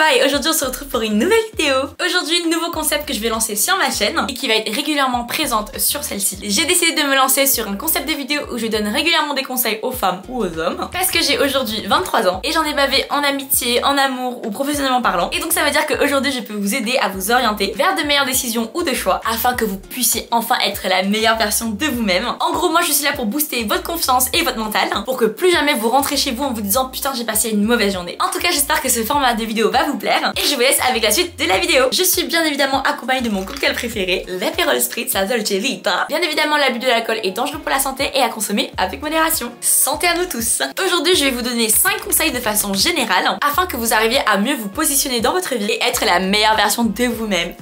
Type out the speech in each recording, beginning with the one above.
toi et aujourd'hui on se retrouve pour une nouvelle vidéo. Aujourd'hui, nouveau concept que je vais lancer sur ma chaîne et qui va être régulièrement présente sur celle-ci. J'ai décidé de me lancer sur un concept de vidéo où je donne régulièrement des conseils aux femmes ou aux hommes parce que j'ai aujourd'hui 23 ans et j'en ai bavé en amitié, en amour ou professionnellement parlant. Et donc ça veut dire qu'aujourd'hui je peux vous aider à vous orienter vers de meilleures décisions ou de choix afin que vous puissiez enfin être la meilleure version de vous-même. En gros, moi je suis là pour booster votre confiance et votre mental pour que plus jamais vous rentrez chez vous en vous disant putain j'ai passé une mauvaise journée. En tout cas, j'espère que ce format de vidéo va vous plaire et je vous laisse avec la suite de la vidéo. Je suis bien évidemment accompagnée de mon cocktail préféré, l'Aperol Spritz, la Dolce Vita. Bien évidemment, l'abus de l'alcool est dangereux pour la santé et à consommer avec modération. Santé à nous tous. Aujourd'hui, je vais vous donner 5 conseils de façon générale afin que vous arriviez à mieux vous positionner dans votre vie et être la meilleure version de vous-même.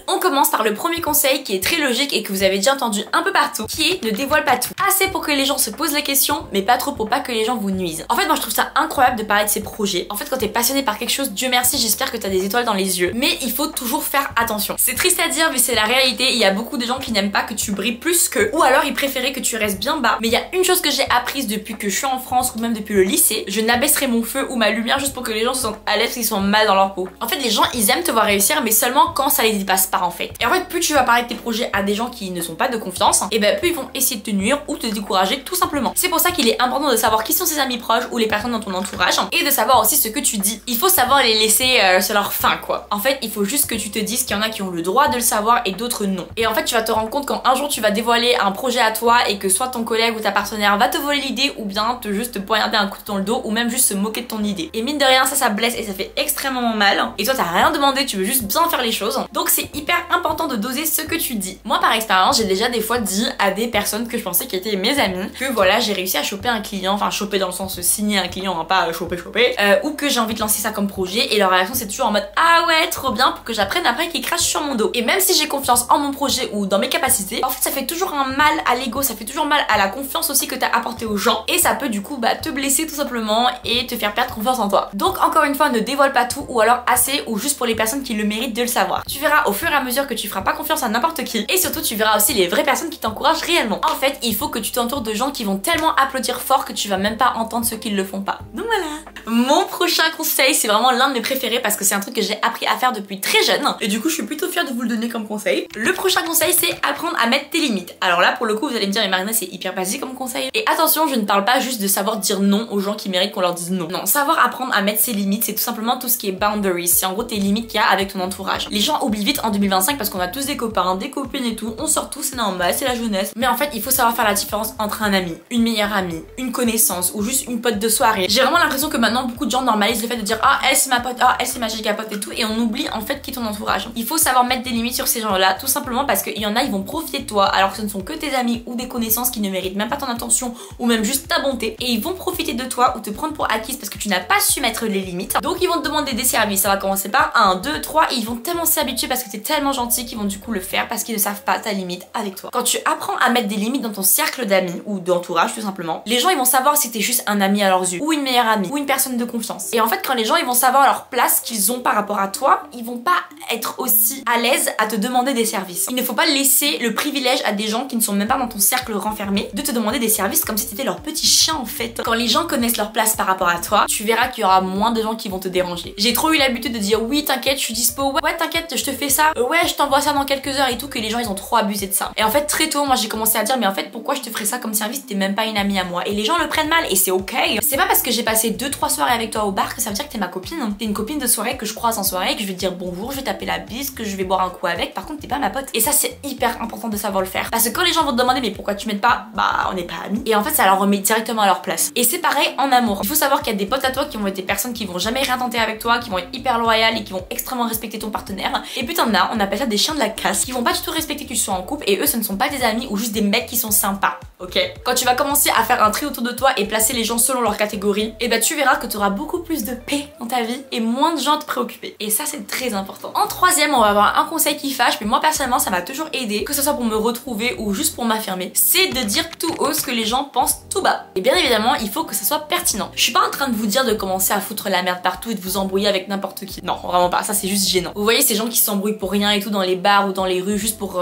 On commence par le premier conseil qui est très logique et que vous avez déjà entendu un peu partout, qui est ne dévoile pas tout. Assez pour que les gens se posent la question, mais pas trop pour pas que les gens vous nuisent. En fait, moi je trouve ça incroyable de parler de ses projets. En fait, quand t'es passionné par quelque chose, Dieu merci, j'espère que t'as des étoiles dans les yeux. Mais il faut toujours faire attention. C'est triste à dire, mais c'est la réalité. Il y a beaucoup de gens qui n'aiment pas que tu brilles plus qu'eux, ou alors ils préféraient que tu restes bien bas. Mais il y a une chose que j'ai apprise depuis que je suis en France ou même depuis le lycée, je n'abaisserai mon feu ou ma lumière juste pour que les gens se sentent à l'aise, qu'ils sont mal dans leur peau. En fait, les gens ils aiment te voir réussir, mais seulement quand ça les dépasse pas en fait. Et en fait, plus tu vas parler de tes projets à des gens qui ne sont pas de confiance, et ben plus ils vont essayer de te nuire ou te décourager tout simplement. C'est pour ça qu'il est important de savoir qui sont ses amis proches ou les personnes dans ton entourage et de savoir aussi ce que tu dis. Il faut savoir les laisser sur leur faim quoi. En fait, il faut juste que tu te dises qu'il y en a qui ont le droit de le savoir et d'autres non. Et en fait, tu vas te rendre compte quand un jour tu vas dévoiler un projet à toi et que soit ton collègue ou ta partenaire va te voler l'idée ou bien te poignarder un coup dans le dos ou même juste se moquer de ton idée. Et mine de rien, ça blesse et ça fait extrêmement mal. Et toi, t'as rien demandé, tu veux juste bien faire les choses. Donc c'est hyper important de doser ce que tu dis. Moi, par expérience, j'ai déjà des fois dit à des personnes que je pensais qui étaient mes amis que voilà, j'ai réussi à choper un client, enfin choper dans le sens signer un client, hein, pas choper, ou que j'ai envie de lancer ça comme projet et leur réaction c'est toujours en mode ah ouais trop bien pour que j'apprenne après qu'ils crachent sur mon dos. Et même si j'ai confiance en mon projet ou dans mes capacités, en fait ça fait toujours un mal à l'ego, ça fait toujours mal à la confiance aussi que t'as apporté aux gens et ça peut du coup te blesser tout simplement et te faire perdre confiance en toi. Donc encore une fois, ne dévoile pas tout ou alors assez ou juste pour les personnes qui le méritent de le savoir. Tu verras au fur et à mesure que tu feras pas confiance à n'importe qui et surtout tu verras aussi les vraies personnes qui t'encouragent réellement. En fait, il faut que tu t'entoures de gens qui vont tellement applaudir fort que tu vas même pas entendre ceux qui le font pas. Donc voilà. Mon prochain conseil, c'est vraiment l'un de mes préférés parce que c'est un truc que j'ai appris à faire depuis très jeune et du coup je suis plutôt fière de vous le donner comme conseil. Le prochain conseil, c'est apprendre à mettre tes limites. Alors là pour le coup vous allez me dire mais Marina, c'est hyper basique comme conseil. Et attention, je ne parle pas juste de savoir dire non aux gens qui méritent qu'on leur dise non. Non, savoir apprendre à mettre ses limites, c'est tout simplement tout ce qui est boundaries. C'est en gros tes limites qu'il y a avec ton entourage. Les gens oublient vite en 2025 parce qu'on a tous des copains, des copines et tout, on sort tous, c'est normal, c'est la jeunesse. Mais en fait il faut savoir faire la différence entre un ami, une meilleure amie, une connaissance ou juste une pote de soirée. J'ai vraiment l'impression que maintenant beaucoup de gens normalisent le fait de dire ah elle c'est ma pote, ah elle c'est ma giga pote et tout et on oublie en fait qui est ton entourage. Il faut savoir mettre des limites sur ces gens là tout simplement parce qu'il y en a ils vont profiter de toi alors que ce ne sont que tes amis ou des connaissances qui ne méritent même pas ton attention ou même juste ta bonté et ils vont profiter de toi ou te prendre pour acquise parce que tu n'as pas su mettre les limites. Donc ils vont te demander des services, ça va commencer par 1, 2, 3 et ils vont tellement s'habituer parce que t'es tellement gentil qu'ils vont du coup le faire parce qu'ils ne savent pas ta limite avec toi. Quand tu apprends à mettre des limites dans ton cercle d'amis ou d'entourage tout simplement, les gens ils vont savoir si t'es juste un ami à leurs yeux ou une meilleure amie ou une personne de confiance. Et en fait quand les gens ils vont savoir leur place qu'ils ont par rapport à toi, ils vont pas être aussi à l'aise à te demander des services. Il ne faut pas laisser le privilège à des gens qui ne sont même pas dans ton cercle renfermé de te demander des services comme si t'étais leur petit chien en fait. Quand les gens connaissent leur place par rapport à toi, tu verras qu'il y aura moins de gens qui vont te déranger. J'ai trop eu l'habitude de dire oui t'inquiète je suis dispo, ouais t'inquiète je te fais ça, ouais je t'envoie ça dans quelques heures et tout, que les gens ils ont trop abusé de ça. Et en fait très tôt moi j'ai commencé à dire mais en fait pourquoi je te ferais ça comme service, t'es même pas une amie à moi. Et les gens le prennent mal et c'est ok. C'est pas parce que j'ai passé 2-3 soirées avec toi au bar que ça veut dire que t'es ma copine. T'es une copine de soirée que je croise en soirée, que je vais te dire bonjour, je vais taper la bise, que je vais boire un coup avec. Par contre t'es pas ma pote. Et ça c'est hyper important de savoir le faire. Parce que quand les gens vont te demander mais pourquoi tu m'aides pas, bah on n'est pas amis. Et en fait ça leur remet directement à leur place. Et c'est pareil en amour. Il faut savoir qu'il y a des potes à toi qui vont être des personnes qui vont jamais rien tenter avec toi, qui vont être hyper loyales et qui vont extrêmement respecter ton partenaire. Et puis t'en as, on appelle ça des chiens de la casse, qui vont pas du tout respecter que tu sois en couple et eux ce ne sont pas des amis ou juste des mecs qui sont sympas. Ok. Quand tu vas commencer à faire un tri autour de toi et placer les gens selon leur catégorie, et bah tu verras que tu auras beaucoup plus de paix dans ta vie et moins de gens à te préoccuper. Et ça c'est très important. En troisième, on va avoir un conseil qui fâche, mais moi personnellement ça m'a toujours aidé, que ce soit pour me retrouver ou juste pour m'affirmer, c'est de dire tout haut ce que les gens pensent tout bas. Et bien évidemment, il faut que ça soit pertinent. Je suis pas en train de vous dire de commencer à foutre la merde partout et de vous embrouiller avec n'importe qui. Non, vraiment pas, ça c'est juste gênant. Vous voyez ces gens qui s'embrouillent pour rien et tout dans les bars ou dans les rues juste pour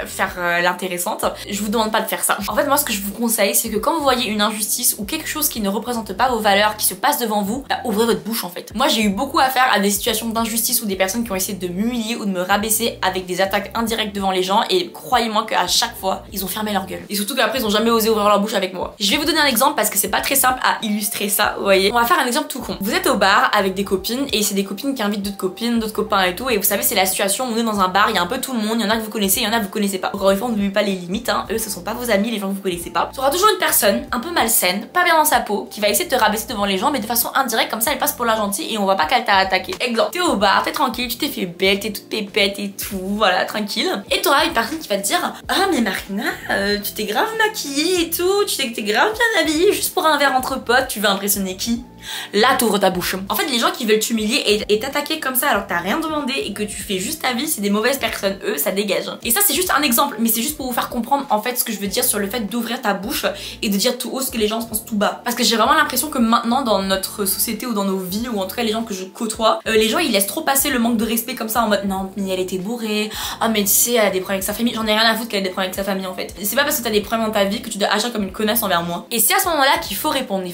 faire l'intéressante. Je vous demande pas de faire ça. En fait, moi ce que je vous conseille c'est que quand vous voyez une injustice ou quelque chose qui ne représente pas vos valeurs qui se passe devant vous, bah, ouvrez votre bouche en fait. Moi j'ai eu beaucoup à faire à des situations d'injustice ou des personnes qui ont essayé de m'humilier ou de me rabaisser avec des attaques indirectes devant les gens, et croyez-moi qu'à chaque fois ils ont fermé leur gueule. Et surtout qu'après ils ont jamais osé ouvrir leur bouche avec moi. Je vais vous donner un exemple parce que c'est pas très simple à illustrer ça, vous voyez. On va faire un exemple tout con. Vous êtes au bar avec des copines et c'est des copines qui invitent d'autres copines, d'autres copains et tout, et vous savez c'est la situation où on est dans un bar, il y a un peu tout le monde, il y en a que vous connaissez, il y en a que vous connaissez pas. Encore une fois on n'oublie pas les limites, hein. Eux ce sont pas vos amis, les gens que vous connaissez pas. Il y aura toujours une personne un peu malsaine, pas bien dans sa peau, qui va essayer de te rabaisser devant les gens mais de façon indirecte, comme ça elle passe pour la gentille et on voit pas qu'elle t'a attaqué. Exemple, t'es au bar, t'es tranquille, tu t'es fait belle, t'es toute pépette et tout, voilà, tranquille. Et t'auras une personne qui va te dire ah mais Marina, tu t'es grave maquillée et tout, tu t'es grave bien habillée juste pour un verre entre potes, tu veux impressionner qui? Là t'ouvres ta bouche. En fait les gens qui veulent t'humilier et t'attaquer comme ça alors que t'as rien demandé et que tu fais juste ta vie, c'est des mauvaises personnes, eux ça dégage. Et ça c'est juste un exemple, mais c'est juste pour vous faire comprendre en fait ce que je veux dire sur le fait d'ouvrir ta bouche et de dire tout haut ce que les gens se pensent tout bas. Parce que j'ai vraiment l'impression que maintenant dans notre société ou dans nos vies, ou en tout cas les gens que je côtoie, les gens ils laissent trop passer le manque de respect comme ça en mode non mais elle était bourrée, ah mais tu sais elle a des problèmes avec sa famille, j'en ai rien à foutre qu'elle a des problèmes avec sa famille en fait. C'est pas parce que t'as des problèmes dans ta vie que tu dois agir comme une connasse envers moi. Et c'est à ce moment là qu'il faut répondre,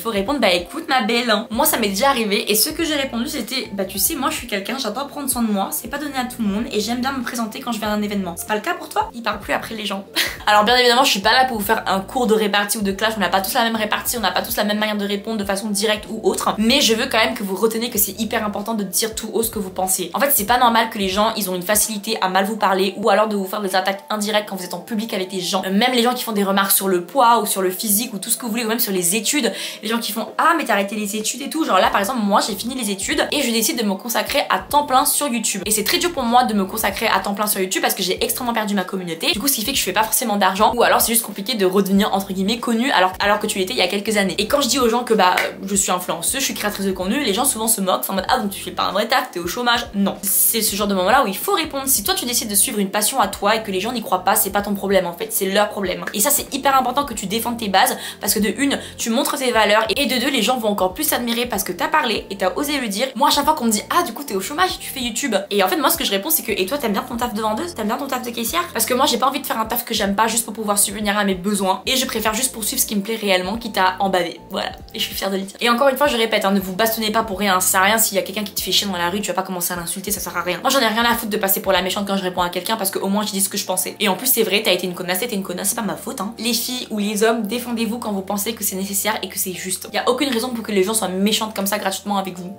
bah écoute ma belle, hein. Moi ça m'est déjà arrivé et ce que j'ai répondu c'était bah tu sais moi je suis quelqu'un, j'adore prendre soin de moi, c'est pas donné à tout le monde et j'aime bien me présenter quand je vais à un événement. C'est pas le cas pour toi? Il parle plus après les gens. Alors bien évidemment je suis pas là pour vous faire un cours de répartie ou de clash, on n'a pas tous la même répartie, on n'a pas tous la même manière de répondre de façon directe ou autre, mais je veux quand même que vous retenez que c'est hyper important de dire tout haut ce que vous pensez. En fait c'est pas normal que les gens ils ont une facilité à mal vous parler ou alors de vous faire des attaques indirectes quand vous êtes en public avec des gens. Même les gens qui font des remarques sur le poids ou sur le physique ou tout ce que vous voulez, ou même sur les études, les gens qui font ah mais t'as arrêté les études et tout, genre là par exemple moi j'ai fini les études et je décide de me consacrer à temps plein sur YouTube. Et c'est très dur pour moi de me consacrer à temps plein sur YouTube parce que j'ai extrêmement perdu ma communauté. Du coup ce qui fait que je fais pas forcément d'argent, ou alors c'est juste compliqué de redevenir entre guillemets connue alors que tu l'étais il y a quelques années. Et quand je dis aux gens que bah je suis influenceuse, je suis créatrice de contenu, les gens souvent se moquent en mode ah donc tu fais pas un vrai taf, t'es au chômage. Non, c'est ce genre de moment là où il faut répondre. Si toi tu décides de suivre une passion à toi et que les gens n'y croient pas, c'est pas ton problème en fait, c'est leur problème. Et ça c'est hyper important que tu défendes tes bases parce que de une tu montres tes valeurs et de deux les gens vont encore plus t'admirer parce que t'as parlé et t'as osé le dire. Moi à chaque fois qu'on me dit ah du coup t'es au chômage et tu fais YouTube, et en fait moi ce que je réponds c'est que et toi t'aimes bien ton taf de vendeuse, t'aimes bien ton taf de caissière? Parce que moi j'ai pas envie de faire un taf que j'aime pas juste pour pouvoir subvenir à mes besoins, et je préfère juste poursuivre ce qui me plaît réellement quitte à en baver. Voilà, et je suis fière de le dire. Et encore une fois je répète, hein, ne vous bastonnez pas pour rien, ça sert à rien. S'il y a quelqu'un qui te fait chier dans la rue, tu vas pas commencer à l'insulter, ça sert à rien. Moi j'en ai rien à foutre de passer pour la méchante quand je réponds à quelqu'un parce que au moins je dis ce que je pensais. Et en plus c'est vrai, t'as été une connasse, c'est pas ma faute hein. Les filles ou les hommes, défendez-vous quand vous pensez que c'est nécessaire et que c'est juste. Y a aucune raison pour que les gens soient méchantes comme ça gratuitement avec vous.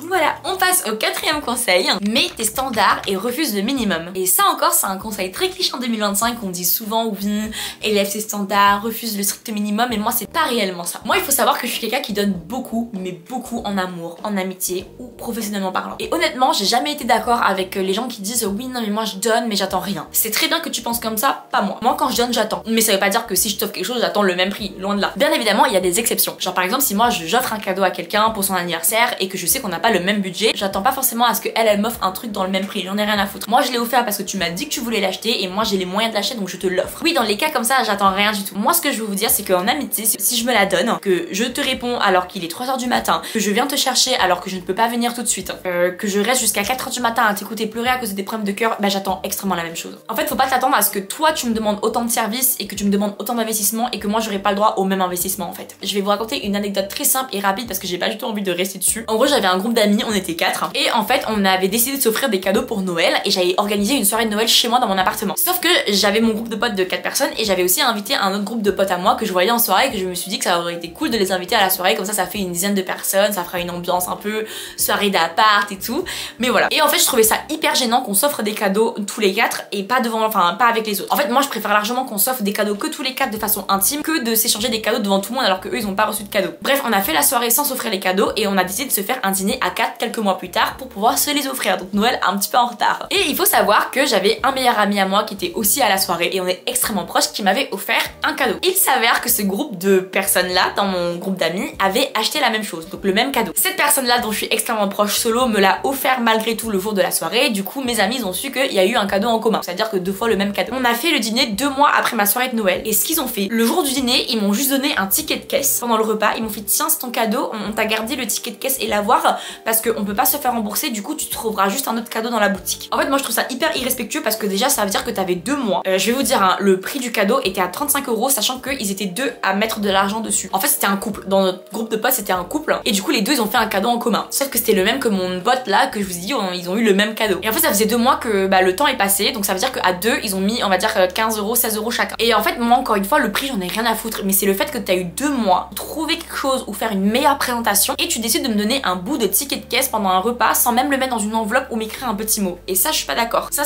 Voilà, on passe au quatrième conseil. Mets tes standards et refuse le minimum. Et ça encore, c'est un conseil très cliché en 2025. On dit souvent oui, élève ses standards, refuse le strict minimum. Et moi, c'est pas réellement ça. Moi, il faut savoir que je suis quelqu'un qui donne beaucoup, mais beaucoup en amour, en amitié ou professionnellement parlant. Et honnêtement, j'ai jamais été d'accord avec les gens qui disent oui, non, mais moi je donne, mais j'attends rien. C'est très bien que tu penses comme ça, pas moi. Moi, quand je donne, j'attends. Mais ça veut pas dire que si je t'offre quelque chose, j'attends le même prix. Loin de là. Bien évidemment, il y a des exceptions. Genre par exemple, si moi j'offre un cadeau à quelqu'un pour son anniversaire et que je sais qu'on n'a pas le même budget, j'attends pas forcément à ce que elle m'offre un truc dans le même prix, j'en ai rien à foutre. Moi je l'ai offert parce que tu m'as dit que tu voulais l'acheter et moi j'ai les moyens de l'acheter donc je te l'offre. Oui, dans les cas comme ça j'attends rien du tout. Moi ce que je veux vous dire c'est qu'en amitié, si je me la donne, que je te réponds alors qu'il est 3h du matin, que je viens te chercher alors que je ne peux pas venir tout de suite, que je reste jusqu'à 4h du matin à t'écouter pleurer à cause des problèmes de cœur, bah j'attends extrêmement la même chose. En fait faut pas t'attendre à ce que toi tu me demandes autant de services et que tu me demandes autant d'investissement et que moi j'aurais pas le droit au même investissement en fait. Je vais vous raconter une anecdote très simple et rapide parce que j'ai pas du tout envie de rester dessus. En gros j'avais un groupe d'amis, on était 4 et en fait on avait décidé de s'offrir des cadeaux pour Noël et j'avais organisé une soirée de Noël chez moi dans mon appartement. Sauf que j'avais mon groupe de potes de 4 personnes et j'avais aussi invité un autre groupe de potes à moi que je voyais en soirée et que je me suis dit que ça aurait été cool de les inviter à la soirée, comme ça fait une dizaine de personnes, ça fera une ambiance un peu soirée d'appart et tout. Mais voilà. Et en fait je trouvais ça hyper gênant qu'on s'offre des cadeaux tous les 4 et pas devant, enfin pas avec les autres. En fait moi je préfère largement qu'on s'offre des cadeaux que tous les 4 de façon intime que de s'échanger des cadeaux devant tout le monde alors que eux ils ont pas reçu de cadeaux. Bref, on a fait la soirée sans s'offrir les cadeaux et on a décidé de se faire un dîner à 4 quelques mois plus tard pour pouvoir se les offrir. Donc Noël un petit peu en retard. Et il faut savoir que j'avais un meilleur ami à moi qui était aussi à la soirée et on est extrêmement proches, qui m'avait offert un cadeau. Il s'avère que ce groupe de personnes là dans mon groupe d'amis avait acheté la même chose, donc le même cadeau. Cette personne là dont je suis extrêmement proche solo me l'a offert malgré tout le jour de la soirée. Du coup mes amis ils ont su qu'il y a eu un cadeau en commun, c'est à dire que 2 fois le même cadeau. On a fait le dîner 2 mois après ma soirée de Noël et ce qu'ils ont fait, le jour du dîner ils m'ont juste donné un ticket de caisse pendant le repas. Ils m'ont fait tiens c'est ton cadeau, on t'a gardé le ticket de caisse et l'avoir parce qu'on peut pas se faire rembourser, du coup tu trouveras juste un autre cadeau dans la boutique. En fait moi je trouve ça hyper irrespectueux parce que déjà ça veut dire que t'avais 2 mois. Je vais vous dire hein, le prix du cadeau était à 35 € sachant qu'ils étaient 2 à mettre de l'argent dessus. En fait c'était un couple, dans notre groupe de potes c'était un couple et du coup les deux ils ont fait un cadeau en commun. Sauf que c'était le même que mon pote là que je vous ai dit, ils ont eu le même cadeau. Et en fait ça faisait 2 mois que le temps est passé, donc ça veut dire qu'à 2 ils ont mis on va dire 15 €, 16 € chacun. Et en fait moi encore une fois le prix j'en ai rien à foutre, mais c'est le fait que t'as eu 2 mois, trouver quelque chose ou faire une meilleure présentation et tu décides de me donner un bout de ticket de caisse pendant un repas sans même le mettre dans une enveloppe ou m'écrire un petit mot. Et ça je suis pas d'accord. Ça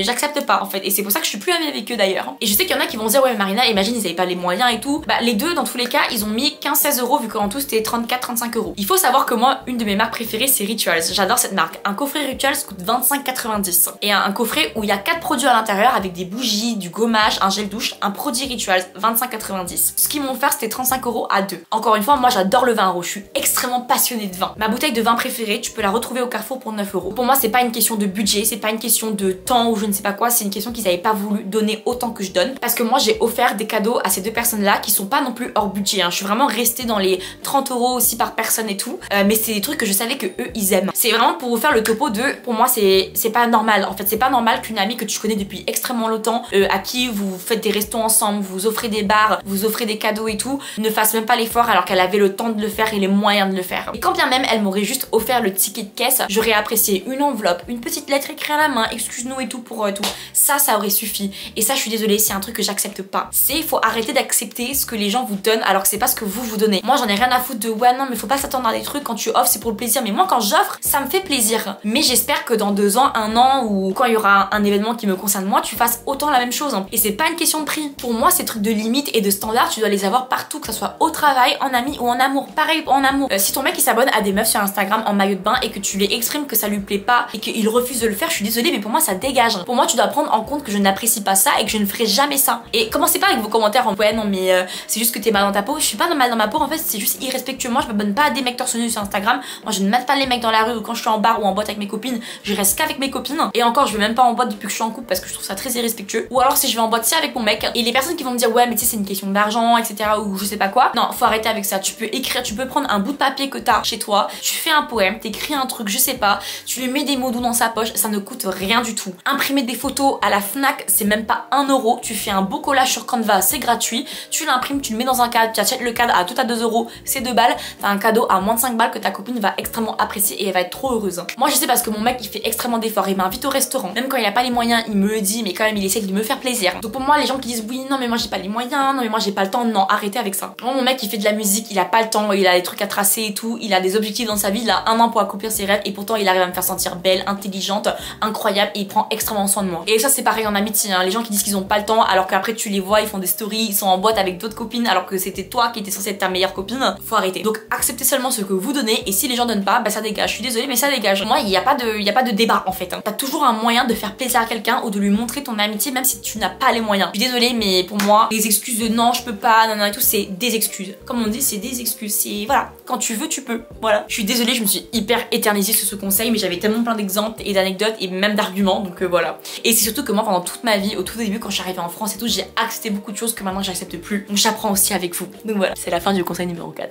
j'accepte pas en fait, et c'est pour ça que je suis plus amie avec eux d'ailleurs. Et je sais qu'il y en a qui vont dire ouais mais Marina imagine ils avaient pas les moyens et tout. Les deux dans tous les cas ils ont mis 15-16 € vu qu'en tout c'était 34-35 €. Il faut savoir que moi une de mes marques préférées c'est Rituals, j'adore cette marque. Un coffret Rituals coûte 25,90 et un coffret où il y a 4 produits à l'intérieur avec des bougies, du gommage, un gel douche, un produit Rituals 25,90. Ce qu'ils m'ont offert c'était 35 € à 2. Encore une fois moi j'adore le vin rouge, je suis extrêmement passionnée de vin. Ma bouteille de vin préférée tu peux la retrouver au Carrefour pour 9 €. Pour moi c'est pas une question de budget, c'est pas une question de temps ou je ne sais pas quoi, c'est une question qu'ils avaient pas voulu donner autant que je donne parce que moi j'ai offert des cadeaux à ces deux personnes là qui sont pas non plus hors budget hein. Je suis vraiment restée dans les 30 € aussi par personne et tout, mais c'est des trucs que je savais que eux ils aiment. C'est vraiment pour vous faire le topo de, pour moi c'est pas normal en fait, c'est pas normal qu'une amie que tu connais depuis extrêmement longtemps, à qui vous faites des restos ensemble, vous offrez des bars, vous offrez des cadeaux et tout, ne fasse même pas l'effort alors qu'elle avait le temps de le faire et les moyens de le faire. Et quand bien même elle m'aurait juste offert le ticket de caisse, j'aurais apprécié une enveloppe, une petite lettre écrite à la main, excuse-nous et tout pour tout. Ça aurait suffi. Et ça je suis désolée, c'est un truc que j'accepte pas. Il faut arrêter d'accepter ce que les gens vous donnent alors que c'est pas ce que vous donnez. Moi j'en ai rien à foutre de ouais non mais faut pas s'attendre à des trucs, quand tu offres c'est pour le plaisir, mais moi quand j'offre ça me fait plaisir. Mais j'espère que dans 2 ans, 1 an ou quand il y aura un événement qui me concerne moi, tu fasses autant la même chose. Et c'est pas une question de prix. Pour moi ces trucs de limites et de standards tu dois les avoir partout, que ce soit au travail, en ami ou en amour. Pareil en amour. Si ton mec il s'abonne à des meufs sur Instagram en maillot de bain et que tu lui exprimes que ça lui plaît pas et qu'il refuse de le faire, je suis désolée mais pour moi ça dégage. Pour moi tu dois prendre en compte que je n'apprécie pas ça et que je ne ferai jamais ça. Et commencez pas avec vos commentaires en ouais non mais c'est juste que t'es mal dans ta peau. Je suis pas mal dans ma peau en fait, c'est juste irrespectueux. Moi je m'abonne pas à des mecs torse nu sur Instagram. Moi je ne mate pas les mecs dans la rue ou quand je suis en bar ou en boîte avec mes copines, je reste qu'avec mes copines. Et encore je vais même pas en boîte depuis que je suis en couple parce que je trouve ça très irrespectueux. Ou alors si je vais en boîte c'est avec mon mec. Et les personnes qui vont me dire ouais mais tu sais c'est une question d'argent etc ou je sais pas quoi, non faut arrêter avec ça. Tu peux écrire, tu peux prendre un bout de papier que t'as chez toi, tu fais un poème, t'écris un truc je sais pas, tu lui mets des mots doux dans sa poche, ça ne coûte rien du tout. Imprimer des photos à la Fnac c'est même pas 1 €, tu fais un beau collage sur Canva, c'est gratuit, tu l'imprimes, tu le mets dans un cadre, tu achètes le cadre à tout à 2 €, c'est 2 balles, t'as un cadeau à moins de 5 balles que ta copine va extrêmement apprécier et elle va être trop heureuse. Moi je sais parce que mon mec il fait extrêmement d'efforts, il m'invite au restaurant, même quand il a pas les moyens il me le dit mais quand même il essaie de me faire plaisir. Donc pour moi les gens qui disent oui non mais moi j'ai pas les moyens, non mais moi j'ai pas le temps, non arrêtez avec ça. Moi mon mec il fait de la musique, il a pas le temps, il a des trucs à tracer et tout, il a des objectifs dans sa vie, il a 1 an pour accomplir ses rêves et pourtant il arrive à me faire sentir belle, intelligente, incroyable et il prend extrêmement soin de moi. Et ça c'est pareil en amitié, hein. Les gens qui disent qu'ils ont pas le temps alors qu'après tu les vois, ils font des stories, ils sont en boîte avec d'autres copines alors que c'était toi qui étais censée être ta meilleure copine, faut arrêter. Donc acceptez seulement ce que vous donnez et si les gens donnent pas, bah ça dégage. Je suis désolée mais ça dégage. Moi il y a pas de débat en fait. Hein. T'as toujours un moyen de faire plaisir à quelqu'un ou de lui montrer ton amitié même si tu n'as pas les moyens. Je suis désolée mais pour moi les excuses de non je peux pas, non et tout c'est des excuses. Comme on dit c'est des excuses, c'est voilà, quand tu veux tu peux. Voilà. Je suis désolée, je me suis hyper éternisée sur ce conseil mais j'avais tellement plein d'exemples et d'anecdotes et même d'arguments donc voilà. Et c'est surtout que moi pendant toute ma vie, au tout début quand je suis arrivée en France et tout, j'ai accepté beaucoup de choses que maintenant j'accepte plus. Donc j'apprends aussi avec vous. Donc voilà, c'est la fin du conseil numéro 4.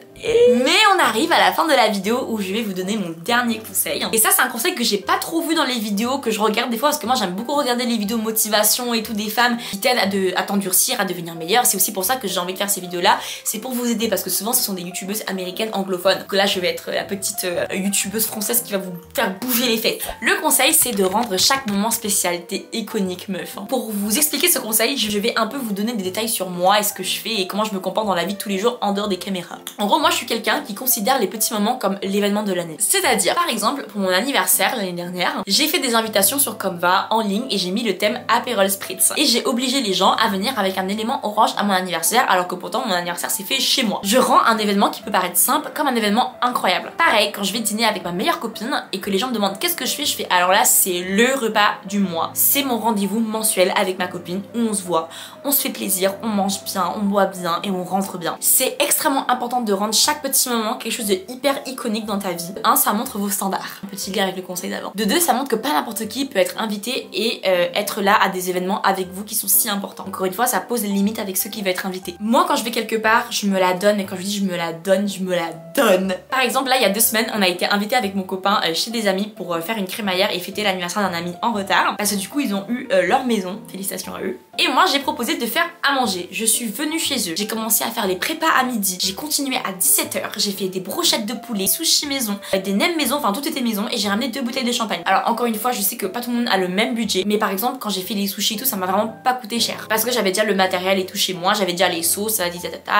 Mais on arrive à la fin de la vidéo où je vais vous donner mon dernier conseil. Et ça c'est un conseil que j'ai pas trop vu dans les vidéos que je regarde des fois parce que moi j'aime beaucoup regarder les vidéos motivation et tout des femmes qui t'aident à t'endurcir, à devenir meilleure. C'est aussi pour ça que j'ai envie de faire ces vidéos là, c'est pour vous aider parce que souvent ce sont des youtubeuses américaines anglophones. Donc là je vais être la petite youtubeuse française qui va vous faire bouger les fesses. Le conseil c'est de rendre chaque moment spécial, t'es iconique meuf. Pour vous expliquer ce conseil, je vais un peu vous donner des détails sur moi et ce que je fais et comment je me comporte dans la vie de tous les jours en dehors des caméras. En gros moi je suis quelqu'un qui considère les petits moments comme l'événement de l'année. C'est-à-dire par exemple pour mon anniversaire l'année dernière, j'ai fait des invitations sur Canva en ligne et j'ai mis le thème Aperol Spritz. Et j'ai obligé les gens à venir avec un élément orange à mon anniversaire alors que pourtant mon anniversaire s'est fait chez moi. Je rends un événement qui peut paraître simple comme un événement incroyable. Pareil quand je vais dîner avec ma meilleure copine et que les gens me demandent qu'est-ce que je fais alors là c'est le repas du mois. C'est mon rendez-vous mensuel avec ma copine où on se voit, on se fait plaisir, on mange bien, on boit bien et on rentre bien. C'est extrêmement important de rendre chaque petit moment quelque chose de hyper iconique dans ta vie. 1, ça montre vos standards. Un petit gars avec le conseil d'avant. De 2, ça montre que pas n'importe qui peut être invité et être là à des événements avec vous qui sont si importants. Encore une fois, ça pose les limites avec ceux qui veulent être invités. Moi, quand je vais quelque part, je me la donne et quand je dis je me la donne, je me la donne. Par exemple, là, il y a 2 semaines, semaine, on a été invité avec mon copain chez des amis pour faire une crémaillère et fêter l'anniversaire d'un ami en retard. Parce que du coup, ils ont eu leur maison. Félicitations à eux. Et moi, j'ai proposé de faire à manger. Je suis venue chez eux. J'ai commencé à faire les prépas à midi. J'ai continué à 17 h. J'ai fait des brochettes de poulet, sushi maison, des nems maison, enfin tout était maison. Et j'ai ramené 2 bouteilles de champagne. Alors encore une fois, je sais que pas tout le monde a le même budget. Mais par exemple, quand j'ai fait les sushis et tout, ça m'a vraiment pas coûté cher. Parce que j'avais déjà le matériel et tout chez moi. J'avais déjà les sauces,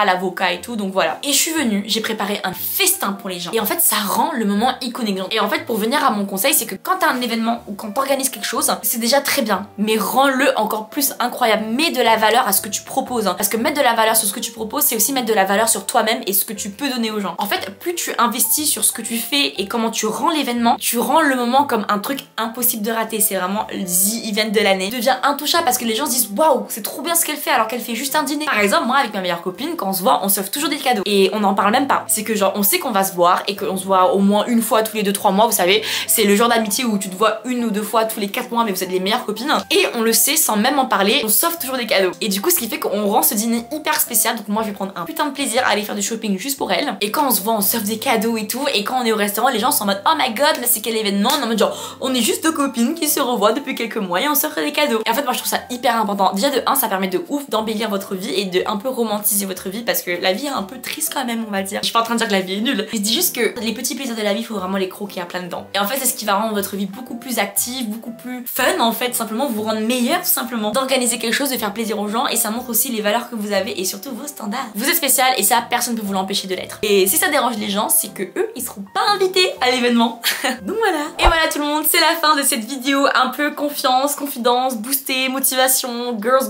l'avocat et tout. Donc voilà. Et je suis venue, j'ai préparé un festin pour les gens. Et en fait, ça rend le moment iconique. Et en fait, pour venir à mon conseil, c'est que quand t'as un événement ou quand t'organises quelque chose, c'est déjà très bien. Mais rends-le encore plus incroyable. Mets de la valeur à ce que tu proposes. Parce que mettre de la valeur sur ce que tu proposes, c'est aussi mettre de la valeur sur toi-même et ce que tu peux donner aux gens. En fait, plus tu investis sur ce que tu fais et comment tu rends l'événement, tu rends le moment comme un truc impossible de rater. C'est vraiment the event de l'année. Tu deviens intouchable parce que les gens se disent waouh, c'est trop bien ce qu'elle fait alors qu'elle fait juste un dîner. Par exemple, moi avec ma meilleure copine, quand on se voit, on s'offre toujours des cadeaux. Et on n'en parle même pas. C'est que genre, on sait qu'on va se voir et qu'on se voit au moins une fois tous les 2-3 mois. Vous savez, c'est le genre d'amitié où tu te vois 1 ou 2 fois tous les 4 mois, mais vous êtes les meilleures copines. Et on le sait sans même en parler, on s'offre toujours des cadeaux. Et du coup, ce qui fait qu'on rend ce dîner hyper spécial. Donc moi, je vais prendre un putain de plaisir à aller faire du shopping juste pour elle. Et quand on se voit, on s'offre des cadeaux et tout. Et quand on est au restaurant, les gens sont en mode oh my god, mais c'est quel événement? En mode genre, on est juste 2 copines qui se revoient depuis quelques mois et on s'offre des cadeaux. Et en fait, moi, je trouve ça hyper important. Déjà de 1, ça permet de ouf d'embellir votre vie et de un peu romantiser votre vie parce que la vie est un peu triste quand même, on va dire. Je suis pas en train de dire que la vie est nulle. Je dis juste que les petits plaisirs de la vie, il faut vraiment les croquer à plein dedans. Et en fait, c'est ce qui va rendre votre vie beaucoup plus active, beaucoup plus fun en fait, simplement vous rendre meilleur tout simplement. D'organiser quelque chose, de faire plaisir aux gens et ça montre aussi les valeurs que vous avez et surtout vos standards. Vous êtes spécial et ça, personne ne peut vous l'empêcher de l'être. Et si ça dérange les gens, c'est que eux, ils seront pas invités à l'événement. Donc voilà. Et voilà tout le monde, c'est la fin de cette vidéo un peu confiance, confidence, booster, motivation, girls.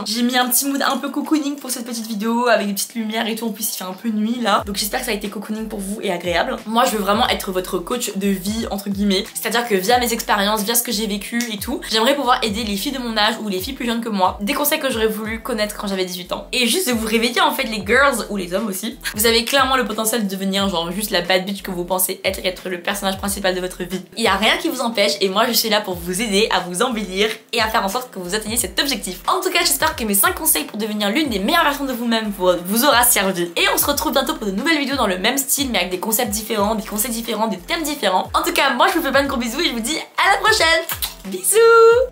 J'ai mis un petit mood un peu cocooning pour cette petite vidéo avec des petites lumières et tout. En plus, il fait un peu nuit là. Donc j'espère que ça a été cocooning pour vous et agréable. Moi, je veux vraiment être votre coach de vie entre guillemets. C'est-à-dire que via mes expériences, via ce que j'ai vécu et tout, j'aimerais pouvoir aider les filles de mon âge ou les filles plus jeunes que moi. Des conseils que j'aurais voulu connaître quand j'avais 18 ans. Et juste de vous réveiller en fait les girls ou les hommes aussi. Vous avez clairement le potentiel de devenir genre juste la bad bitch que vous pensez être le personnage principal de votre vie. Il y a rien qui vous empêche et moi je suis là pour vous aider à vous embellir et à faire en sorte que vous atteigniez cet objectif. En tout cas, j'espère que mes 5 conseils pour devenir l'une des meilleures versions de vous-même vous aura servi. Et on se retrouve bientôt pour de nouvelles vidéos dans le même style mais avec des concepts différents, des conseils différents, des thèmes différents. En tout cas, moi je vous fais plein de gros bisous et je vous dis à la prochaine. Bisous.